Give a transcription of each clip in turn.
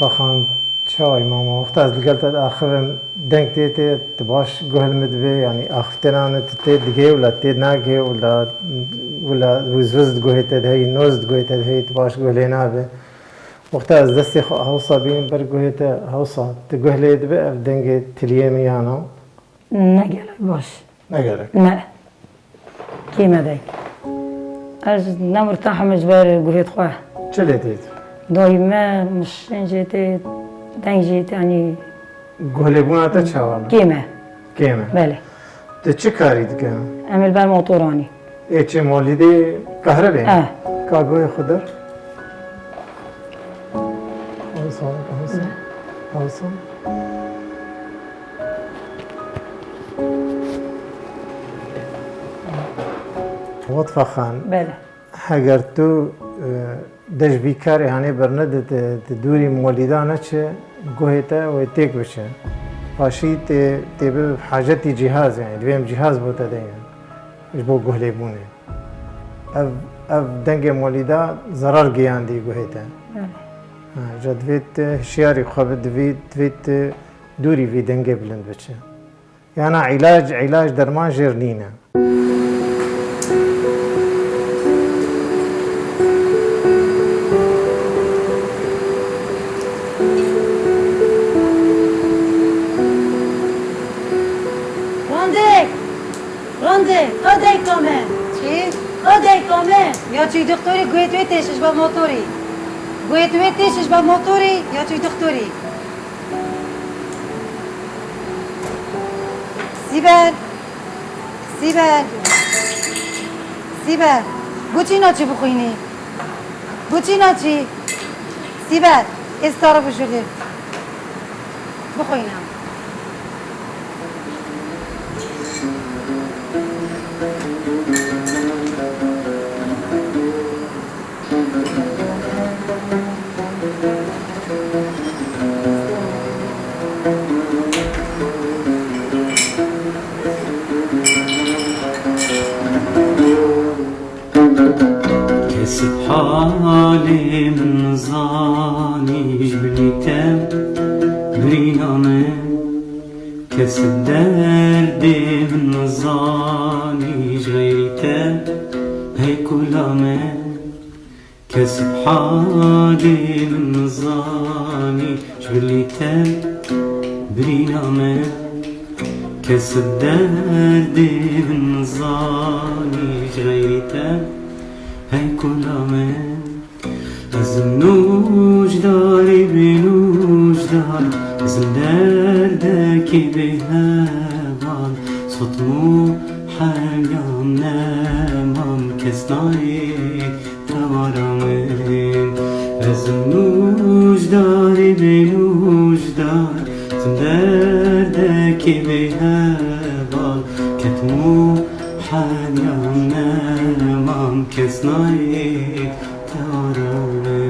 فخان چای ماما وقت از لقلت آخرم دنگ تیت تباش گهل مدبی یعنی آختنا نتت دیگه ولا تید نگه ولا وزوز گهیت دهی نوز گهیت دهی تباش گهلینا به وقت از دستی هوسا بین بر گهیت هوسا تگهلی دبی دنگ تلیه میانو نگلک باش نگلک نه کیمه دی از نمرتاح مجبر گهیت خواه چلی تید دايما مش جيتي دنجيت يعني گهلی بونا تا چوالا كيمة کیمه بله ته چه کاری دیگه عمل بالموتوراني چه مولیدی کهربی کارگوی خودر هوسا وقت فخان بله اگر تو دش بیکار یعنی برنده دوری مولیدانه چه گوهیتا و تیک بشه پاشی تی به حاجتی جهاز یعنی دویم جهاز بوده دیگه اش بو گهلی بونه اف دنگ مولیدا ضرر گیاندی گوهیتا جا دوید هشیاری خواب دوید دوری وی دنگ بلند بشه یعنی علاج درمان جرنینه Odej kome! چی؟ Odej kome! یا چی دکتری گویت ویتشش با موتوری گویت ویتشش با موتوری یا چی دکتری سیبر بوچی ناچی بخوینی بوچی ناچی سیبر استارا بشوده بخوینم كسب حالي من نظامي جبليتم برينامي كسب دردي من نظامي جغيريتم هي كلامي كسب حالي من نظامي جبليتم برينامي كسب دردي من نظامي جغيريتم هی کلامه از نوش داری بینوش دار از دردکی به هوان صدمو حیام نمام کس نایی توارامه از نوش داری بینوش دار از دردکی به هوان کتمو حیام نمام کس نایی توارامه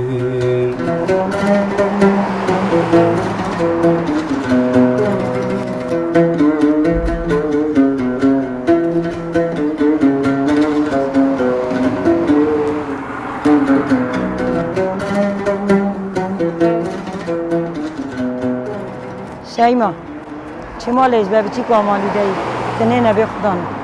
شایما چه مالش به چی که آمالی دهی تنه نبی خدا نه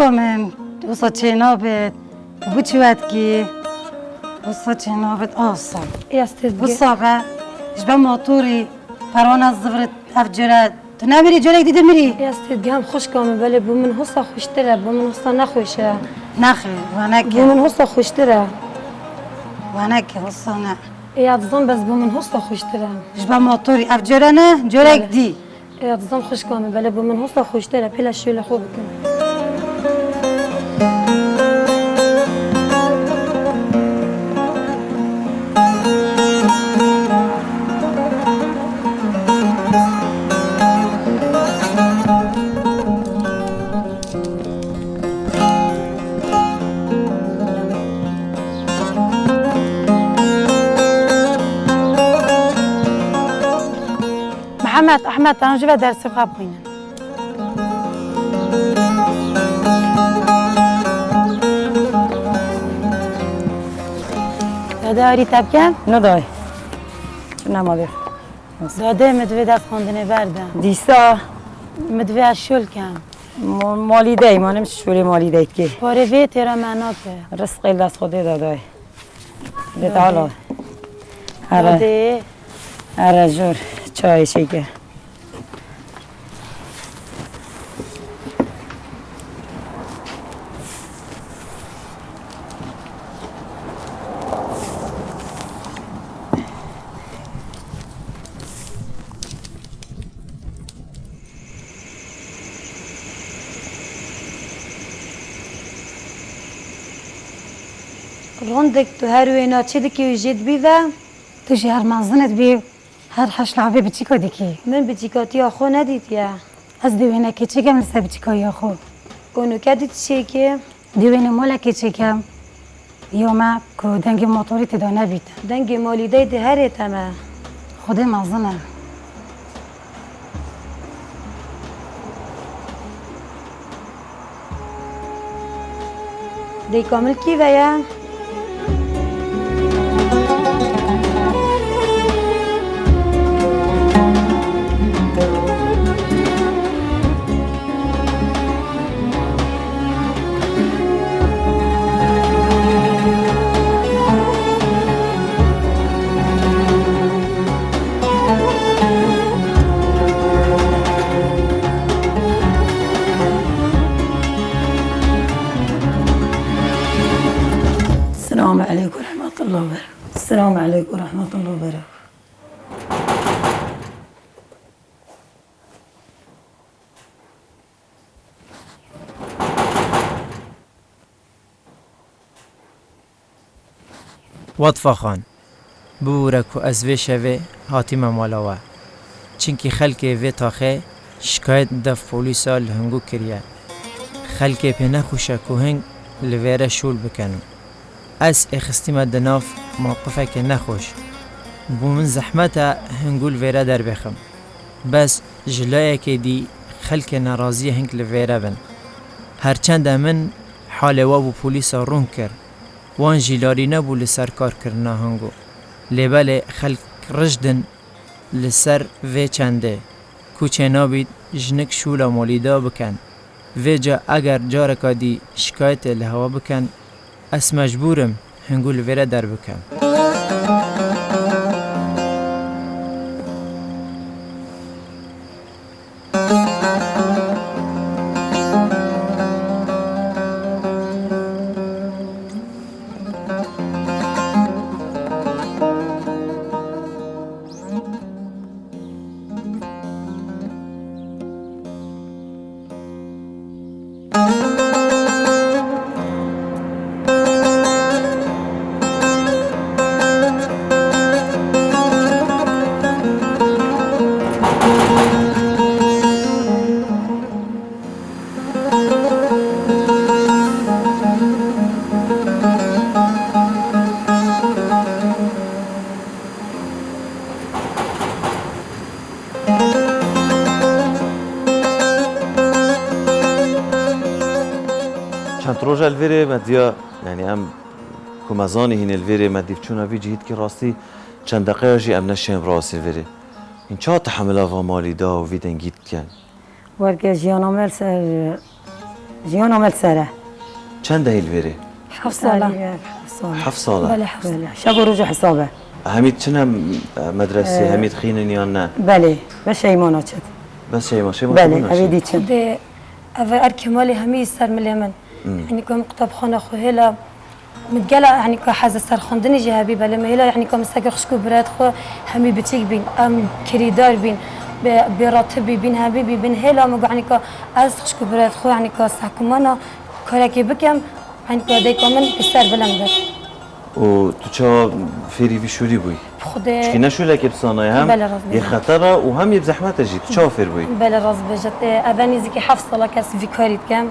خوشکامم وسا چنابت بچوادکی وسا چنابت آسان يستد وسا با جبا موتوری پروانه زفرت افجرد تو نمیری جلوی دیده میری يستد هم خوش كامل بله بو من حسا خوشتره بو من حسا نخوشه نخیر بو ونکه من حسا خوشتره ونکه وسا نه يتظن بس بو من حسا خوشتره جبا موتوری افجره نه جلوی دی يتظن خوش كامل بله بو من حسا خوشتره پیلا شوله خوب کن احمد انا جبا درس قابوين داری تبکن؟ ندای نماده داده مدوی دست خوندنه بردن دیسا مدوی شل کن مالی دی ما نمیشه شوری مالی دیت که پاره وی تیرا معنا که رزق دست خوده دادای ده تعالی داده اره جور چای شکر رندك تو هروينا تشدكي وجد بيذا تو جی هر منزنت بی هر حش لعبه بچی که دیکی من بتيكاتي اخو نديت يا از دیوینه که چی کم لسه بچی که یا خو اونو كادت شيكي دیوینه مولا که چی کم یوما که دنگ موتوری تدانه بیت دنگي مالي ديت هري تما خود منزنه دي كامل كي ويا السلام عليكم ورحمة الله وبركاته السلام عليكم ورحمة الله وبركاته وطفا خان بورك و از وی شوه هاتیمه مالاوه چنکی خلک وی تاخه شکایت دف پولیسا لهنگو کریه خلک پی نخوشه که هنگ لویره شول بکنن از اخستیم دناف موقفه که نخوش بو من زحمت هنگو لویره در بخم بس جلایه که دی خلک نرازی هنگ لویره بن هرچند من حال وابو پولیسا رون کر وان جیلاری نبو لسر کار کرنا هنگو لیبل خلق رجدن لسر وی چنده کوچه نابید جنک شولا مولیدا بکن وی جا اگر جارکا دی شکایت لهوا بکن اس مجبورم هنگو لویره در بکن چند روز الویره مدیا یعنی ام کمزانی هین الویره مدیف چون وی جهید که راستی چند دقیقه جی ام نشیم راست الویره این چه تحمل آوا مالی دا و وی دنگید کن ورگه جیان عمل سره چند ده الویره 7 ساله 7 ساله بله 7 ساله شب و روز حسابه همید چنم مدرسه همید خینن یا نه بله به شیمانا چد بس شیما بله اویدی چند ده اول ارکمالی همی سر ملیمن یعنی کم کتابخانه خو هلا متقلا يعني كحاجه سر خندني جهابي بلا ما هلا يعني كم ساق خشكو برات خو همي بتيك بين ام كريدار بين براتبي بين حبيبي بين هلا ما يعني از خشكو برات خو يعني كسحكمانا كراكي بكم يعني كدايكم من بسر بلندر و تو چه فیری وی شوری بوی خدا چی نشوله که بسانای هم بله راست یه خطره و هم یه زحمت جی تو چه فیر بوی بلا راس بجت اولني زكي حفص صلاة كاس فيكاريت كام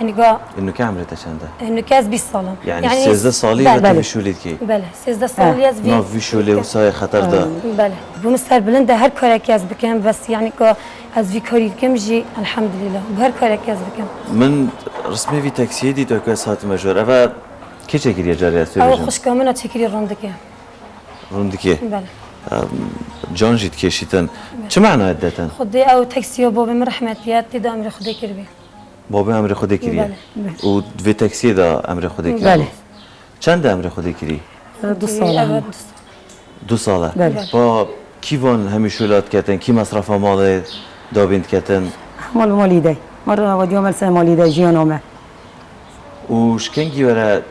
يعني قا اینو که عمرته چنده انه كاس 20 صالة يعني 13 سالی و تو وی شولید کی بله 13 سال ياز في ناف وی شوله و سای خطر دا بله بمستر بلنده هر کاری که از بکن بس يعني که از وی کاری کم جی الحمد لله بهر کاری که از بکن من رسمي في تاكسي دي تو كاس هات مجور افا كي تشكري جاري استو او بجم خوش کامنا تکری رندکه روندكي بله جان جيت كيشيتن چه معنى عدتن خدي او تاکسی و بابم رحمتیات تدا امر خدي کربی بابا امر خودی کریه و في تاكسي دا امر خودی کریه بله چند امر خودی کری 2 ساله 2 ساله بله. با كيفون همي شولات كاتن كي مصرف مال دابنت كاتن مال مالیده مرة ودي عمل سنة مالیده جیان عمل و شكنجي ورا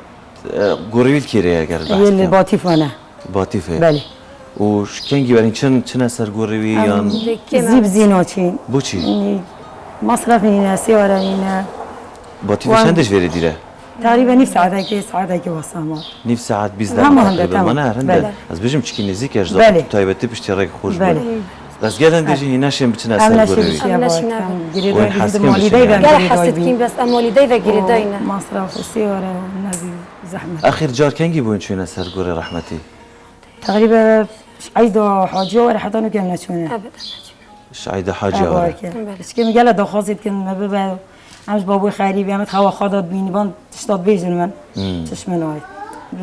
غوريل كيريا اگر یه اللي باطفانه باطفه بله و شكنجي ورا چن اثر غوريوي يان زیب زیناچین بوچي مصرف اینه سیاره اینه باطفه چندش وری دیره تقریبا نیم ساعته که واسه ما نيف ساعات بيز هم دقيقة هنده، تقريبا تمام. ما هنده بله. از بيجم تشكي نزيك اجدا بله. تايبتي بشتراك خوش بله. بله بس قال ديجي هناشم بچن هم اثر نشی غوريوي بشی هم باید نشی هم نبود. گریدای وين حاسكين مالیده بشي بهم قال گریدای حسيت كين بس امولي دايفا جري داينا مصرف سیاره و نبی زحمت اخر جار كنجي بوين شوين اثر غوري رحمتي تقریبا عيدا حاجه و حتى نو كان نشونه ابدا شعيدة حاجة ورا بس که میگه دا خواستید که ما ببر همش بابوی خیلی بیامد هوا خداد بینی بان تشتاد بیجن من چشم ناید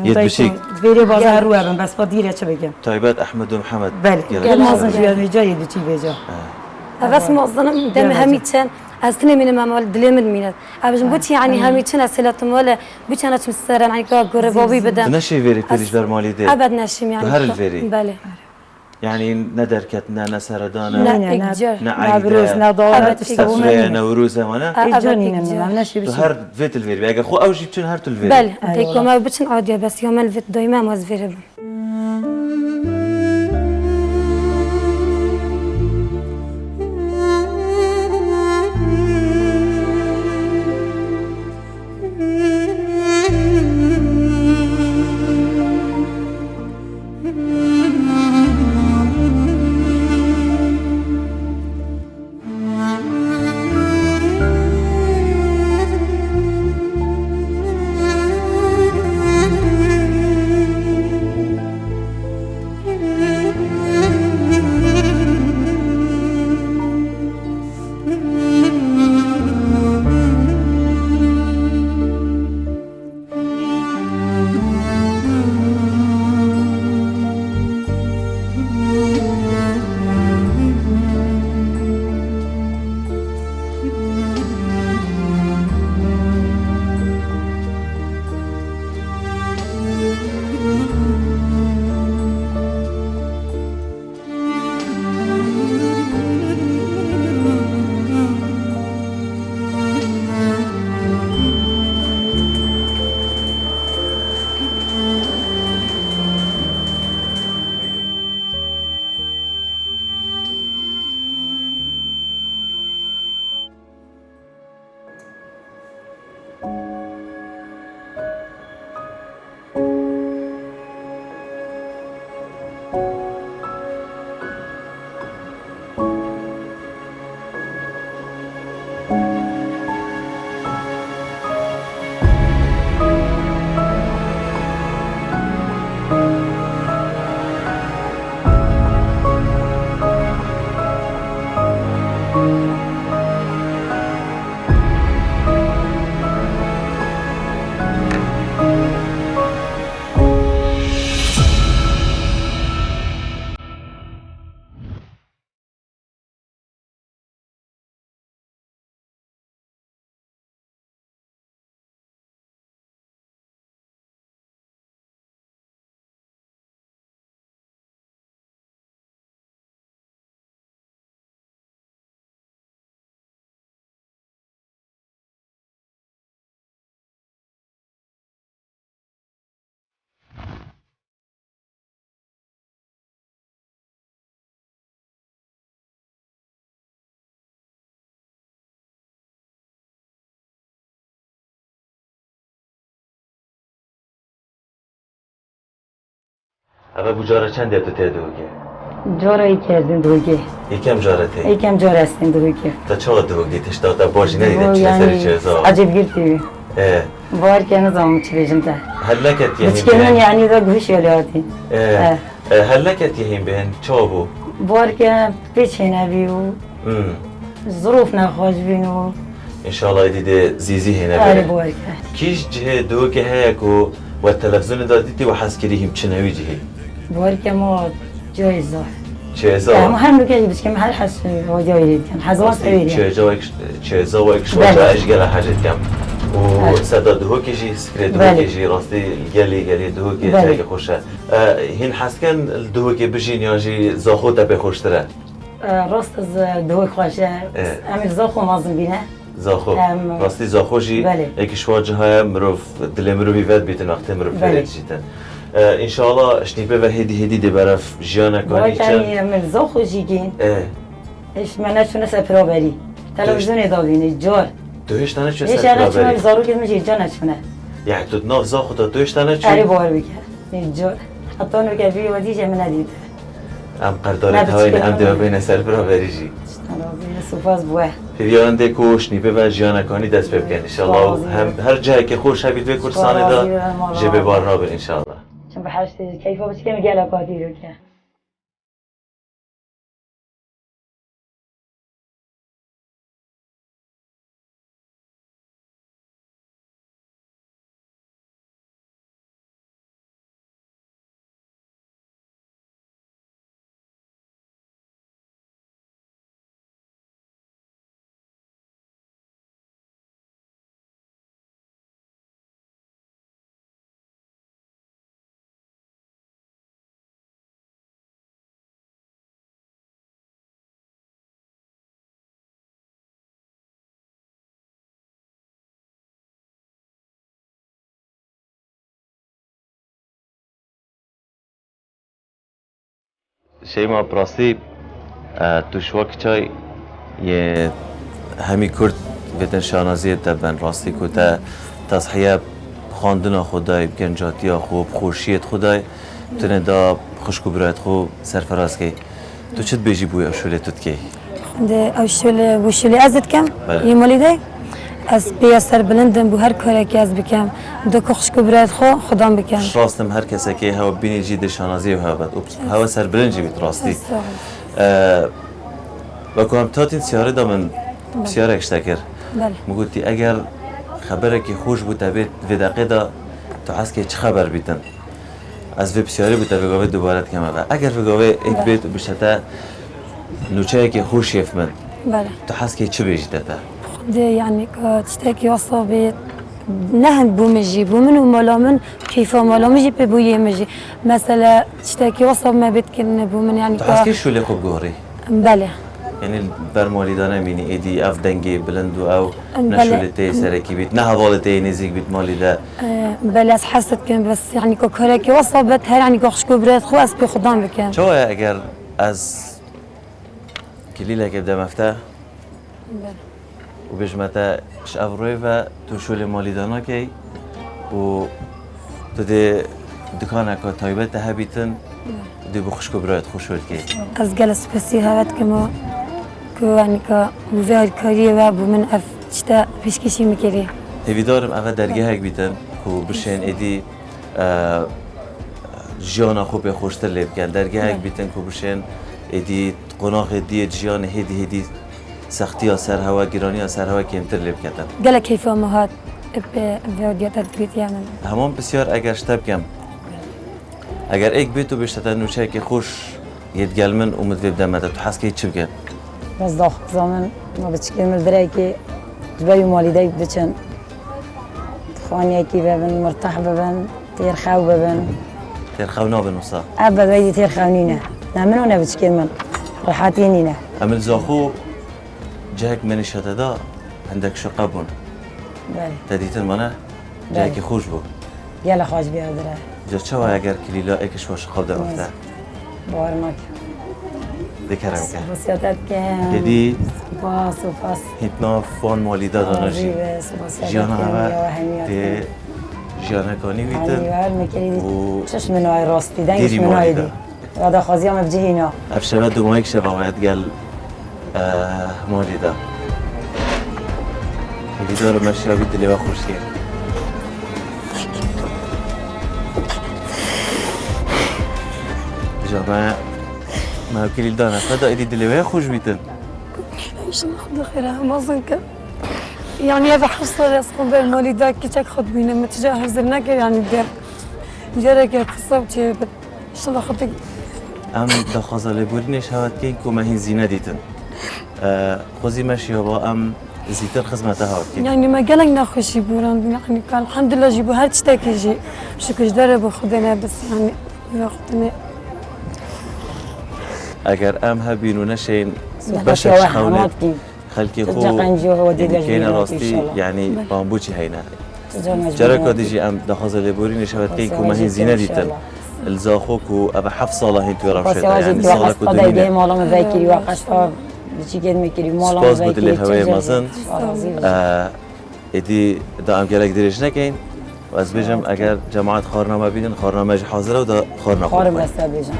يد بشيك. فيري بازار رو هم بس با دیره چه بگم تايبات احمد ومحمد بله يلا. گل مازن جوید میجا یدی چی بیجا بس موظنا دم هميتشان أستنى من ما مال دليل من مينات أبجم بوتي يعني هميتشان أسئلة ولا بوتي أنا تمسرن يعني كقرب بابي بدن نشي فيري بيريش برمالي دي أبد نشيم يعني بهر الفيري. بله يعني ندركتنا نسردانا لا إجار نبروز ندارت سفرية نوروزة وانا ایجانی أبد إجار نمیدونم نشی تو بشی هر فيت الفيري بقى خو او جيبتون هر الفيري بله ديكو ما بتشن عادية بس يوم الفيت دايما ما زفيرب اما بجاره چند تو تدوگه جورایی کردیم دوگه یکم جاره تی یکم جور هستیم دوگه تا چه دوگه تشتا باشی ندیدم چه سری چه زا عجب گرتی بار که نظام چی بجم ده هل لکت یهیم بچکنن بین یعنی دا گوش یالاتی هل لکت یهیم بین چه بو بار که پیچ نبی و ظروف نخواش بین و انشالله دیده زیزی هنه آره بره بار که کیش جه دوگه هیکو و تلفزیون دادیتی و حس کریم چه نوی جهی بار که ما جای زار چه ما زا هم رو که بچکم هر حس و جای دید کن حزوان سویری چه زا و اکش بله. واجه اشگل حاجت کم و صدا دهو کشی سکره دهو بله. کشی راستی گلی دهو که بله. جای خوشه هین حس کن دهو که بشین یا جی زاخو تا بخوشتره راست از دوی خواشه امیر زاخو مازم بینه زاخو ام، راستی زاخو جی بله. اکش واجه های مروف دل مروفی ود بیتن وقتی مروف بله. فرد جیتن انشالله شنیپه و هدی دی برف جیانا بار کانی که چند امیر زاخو جیگین اه، ايش ما نشوف سفرة بري تلفزيون دابين جار دویش تنه چه ايش سر انا شو برابری زارو كده مش جانا شونا یعنی تو ناف زاخو تا دویش تنه اري چه بار بك جار حتى انه كان في وديجه من نديد ام قرداره نه، هاوین بچه ام کنم. دیو بین سر برابری جی سوفاز بوه پیویان ده کو شنیپه و جیانا کانی دست بکن انشالله بازی. هم هر جایی که خوش هبید به کردستان بازی دا و مالا. جبه بار رابر انشالله چون بحشت كيفه بس كم قال قادي رو كان شیما براستی تو شوک چای یه همی کرد بتن شانازی تبن راستی که تا تصحیه خواندن خدای بگنجاتی خوب خورشید خدای تونه دا خوشکو برایت خوب سرفراز کی تو چت بیجی بوی اشوله توت کی ده اوشل وشلی ازت کم بله. یمالی ده از بیا سر بلندم بو هر کاری که از بکم دو کخش کبرات خدام بکم راستم هر کسی که هوا بینی جید شانازی و هوا بد هوا سر برنجی بیت راستی و که هم تاتین سیاره دا من سیاره اکشتا کر بله مگوتی اگر خبره که خوش بود بیت و دقیقه دا تو حس که چه خبر بیتن از وب سیاره بود بگاوه دوباره کمه و اگر بگاوه ایک بیت و بشتا نوچه که خوش یف من بله تو حس که چه بیجی داده ده يعني تشتكي وصابي نهن بومجي بومن ومالا من كيف مالا مجي ببويه مجي مثلا تشتكي وصاب ما بتكن بومن يعني تو حس که شوله خوب گوری بله یعنی برمالی دانه مینی ایدی اف دنگی بلند و او بله. نشوله تی سرکی بیت نه حوالته نزیک بیت مالی ده بله حست كان بس يعني كوكريكي وصابت هر يعني كوخشكو برات خو اس بخدام بكن چه اگر از کلیله که بدم افته و بجمتا شافروی و تو شول مالی دانا کی و تو ده دکانه که تایبت هبیتن دی بخشکو برایت خوش ولد کی از جلس بسي هات كما كو يعني كا وزار كاريه وابو من اف تشتا بيشكشي مكري هیویدارم اول درگه هک بیتن که بشین ایدی جیان خوب خوشتر لیب کن درگه هک بیتن که بشین ایدی قناق دی جیان هدی سختی سر هوا گیرانی سر هوا کمتر لیب کردن قال كيف ما هات بفيديوهات بيت يعني همان بسیار اگر شتاب کم اگر ایک بیتو بشتت نوچه که خوش یدگل من اومد ویب دمده تو حس که چی بگن بس داخ زمان ما بتشكل من البراكي جبالي والدي بتشن خواني كي بابن مرتاح بابن تير خاو بابن تیر خونا بنوسا ابا بيدي تير خاونينا نعمل وانا بتشكل من راحاتينينا امل زاخو جهك من الشتا دا عندك شقة بون بله تديتن مانا جهك خوش بو يلا خواج بيا درا جا چوا اگر کلیلا ایکش واش خواب در وقتا بارناك دکرم که بسيطات كان جدی باس وفاس هیتنا فان مالی دادانا جی بس جیانا بسيطات هوا كان ده ژیانەکانی يعني ویتن هر مكري و شش من هاي راستي دايش ديري من هاي مالي دي هذا خازي ما بجي هنا ئەف شەوە دومایك شەباوایەت گەل مالیدا هیویدارە مەشیاوی دلێوە خۆشیە جامە ماوکلیل دانە فەدا ئیدی دلێوەیە خۆش بیتن ايش ناخذ خيرها ما ظنك يعني هذا حصل يسقط بين الوالدة كي تاخذ بينا متجهز لنا يعني دير جارك قصبتي ايش ناخذ ئەم دەخوازە لێبوورینێش هاواتکەین کۆمەهین زیینە دیتن خۆزی مەشیەوە ئەم زیتر خزمەتە هاوتکەین يعني ما قالك ناخذ بوران يعني كان الحمد لله جيبوا هاد تشتكي جي شكرا جدار بخدنا بس يعني ياخذنا ئەگەر ئەم هەبین و نەشین بس بەشێک يا خەونێت حماتي خەلکی ترجع قنجي وهو دي کێنە لجنة ڕاستی یعنی بامبوچی هەینە جرى جارێکۆ دیژی ئەم دەخوازە لێبوورینێش هاواتکەین کۆمەهین زیینە دیتن الزاخۆک و ئەبە حەف ساڵە هین توێ ڕەوشێتە ینی ساڵێک و قضايا دوینێ مالا مذاكري وقش بشي كده مكري مالا سپاس بۆ دلێ هەوەیە مەزن مذاكري ئیدی دا ئەم گەلێک درێژ نەکەین و ئەس بێژم ئەگەر جەماعەت خۆرنامە بینن خۆرنامەژ حاضرە و دا خۆرنە خارم بس بيجان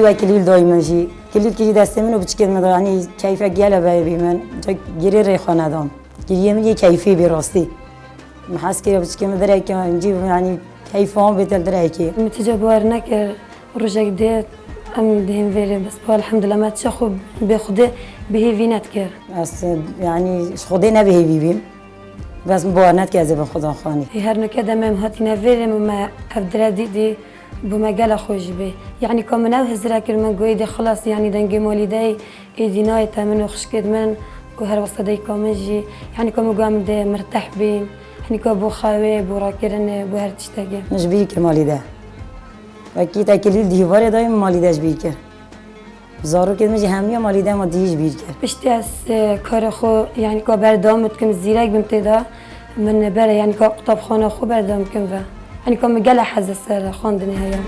وای کلیل دایما جی کلیل کی دست منو بچکم نداره یعنی کیفه گله بی من جا گیری ری خانه دام گیری من یه کیفی بی راستی محس که بچکم نداره که اینجی یعنی کیفام بهتر داره که نتیجه بار نکر رجع دیت ام دهیم ویرم بس با الحمد لله ما تشخو بخوده بهی وینت کر بس یعنی خوده نبهی بیم بس بوانت که از به خدا خانی هر نکده مم هاتی نویرم و ما افدر دیدی بمجال خوش به يعني كمان أو هزرا كرمان قويدة خلاص يعني دنجي مولدي إديناي تامن وخشكد من وهر وصدي كامجي يعني كم قام ده مرتاح بين يعني كابو خاوي براكرن بهر تشتاقي نجبي كماليده وكيد أكيد ديوار دايم ماليده جبيك زارو كده مجي همية ماليده ما ديج بيك بشتي أس كارخو يعني كبردام متكم زيرك بمتدا من برا يعني كقطب خانة خو بردام كم و يعني كم جل حز السر خاندني هيا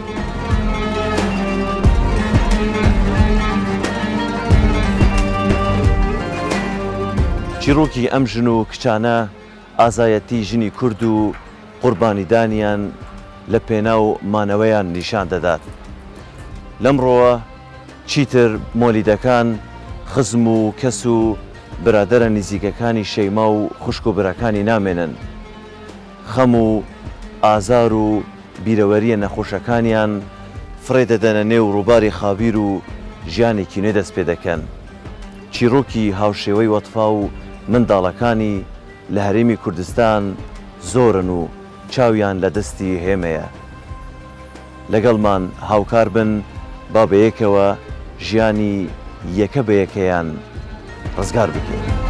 چیرۆکی ئەم ژن و کچانە ئازایەتی ژنی کورد و قوربانیدانیان لە پێناو مانەوەیان نیشان دەدات. لەمڕۆوە چیتر مۆلیدەکان خزم و کەس و برادرە نزیکەکانی شەیما و خوشک و براکانی نامێنن. خەم و ئازار و بیرەوەریە نەخۆشەکانیان فڕێ دەدەنە نێو ڕووباری خابیر و ژیانێکی نوێ دەست پێ دەکەن. چیرۆکی هاوشێوەی وەتفا و منداڵەکانی لە هەرێمی کوردستان زۆرن و چاویان لە دەستی هێمەیە. لەگەڵمان هاوکار بن با بەیەکەوە ژیانی یەکە بە یەکەیان ڕزگار بکەین.